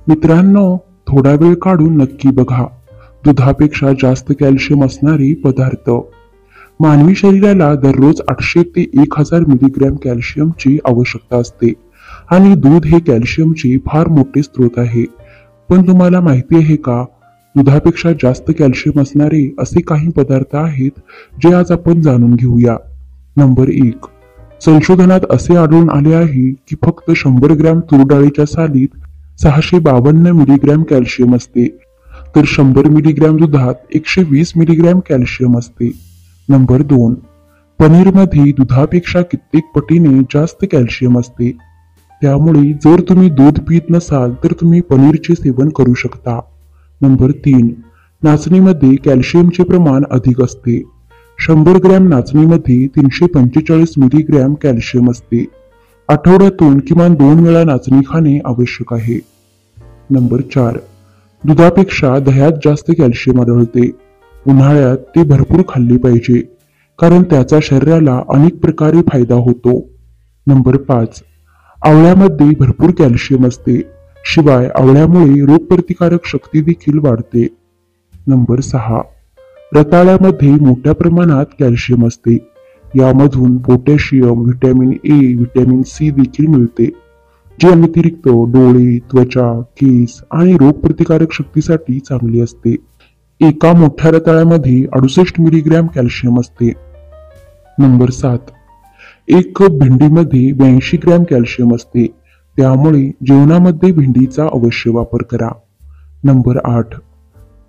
मित्रांनो, थोडा वेळ काढून नक्की बघा. दुधापेक्षा जास्त कॅल्शियम असणारे पदार्थ. मानवी शरीराला दररोज 800 ते 1000 मिलीग्रॅम कॅल्शियमची आवश्यकता असते आणि दूध हे कॅल्शियमचे फार मोठे स्रोत आहे. पण तुम्हाला माहिती आहे का, दुधापेक्षा जास्त कॅल्शियम असणारे असे काही पदार्थ आहेत जे आज आपण जाणून घेऊया. नंबर 1. संशोधनात असे आढळून आले आहे की फक्त 100 ग्रॅम तूर डाळीच्या सालीत 652 मिलीग्रॅम कॅल्शियम असते, तर 100 मिलीग्रॅम दुधात 120 मिलीग्रॅम कॅल्शियम असते. नंबर 2. पनीरमध्ये दुधापेक्षा कित्येक पटीने जास्त कॅल्शियम असते. त्यामुळे जर तुम्ही दूध पित नसाल तर तुम्ही पनीरचे सेवन करू शकता. नंबर 3. नाचणीमध्ये कॅल्शियमचे प्रमाण अधिक असते. 100 ग्रॅम नाचणीमध्ये 345 मिलीग्रॅम कॅल्शियम असते. आठवड्यातून किमान 2 वेळा नाचणी खाणे आवश्यक आहे. नंबर 4. दुधापेक्षा दह्यात जास्त कॅल्शियम आढळते. उन्हाळ्यात ते भरपूर खाल्ले पाहिजे, कारण त्याचा शरीराला अनेक प्रकारे फायदा होतो. नंबर 5. आवळ्यामध्ये भरपूर कॅल्शियम असते. शिवाय आवळ्यामुळे रोगप्रतिकारक शक्ती देखील वाढते. नंबर 6. रताळ्यामध्ये मोठ्या प्रमाणात कॅल्शियम असते. यामधून potassium, vitamin A, vitamin C देखील मिळते, जे व्यतिरिक्त डोळे, त्वचा, केस आणि रोगप्रतिकारक शक्तीसाठी चांगले असते. एका मोठ्या रताळ्यामध्ये 68 मिलीग्रॅम कॅल्शियम असते. नंबर 7. एक कप भेंडीमध्ये 82 ग्रॅम कॅल्शियम असते. त्यामुळे जेवणामध्ये भेंडीचा अवश्य वापर करा. नंबर 8.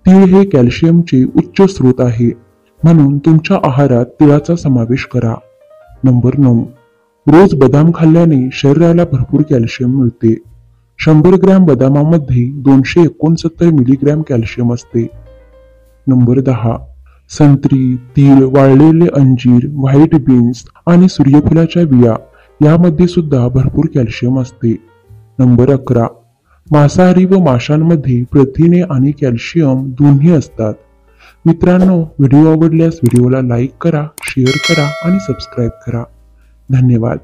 तीळ हे कॅल्शियमचे उच्च स्रोत आहे, म्हणून तुमच्या आहारात तिळाचा समावेश करा. नंबर 9. रोज बदाम खाल्ल्याने शरीराला भरपूर कॅल्शियम मिळते. 100 ग्रॅम बदामामध्ये 269 मिलीग्रॅम कॅल्शियम असते. नंबर 10. संत्री, तीळ, वाळलेले अंजीर, व्हाईट बीन्स आणि सूर्यफुलाच्या बिया यामध्ये सुद्धा भरपूर कॅल्शियम असते. नंबर 11. मांसाहारी व माशांमध्ये प्रथिने आणि कॅल्शियम दोन्ही असतात. मित्रांनो, व्हिडिओ आवडल्यास व्हिडिओला लाईक करा, शेअर करा आणि सबस्क्राईब करा. धन्यवाद.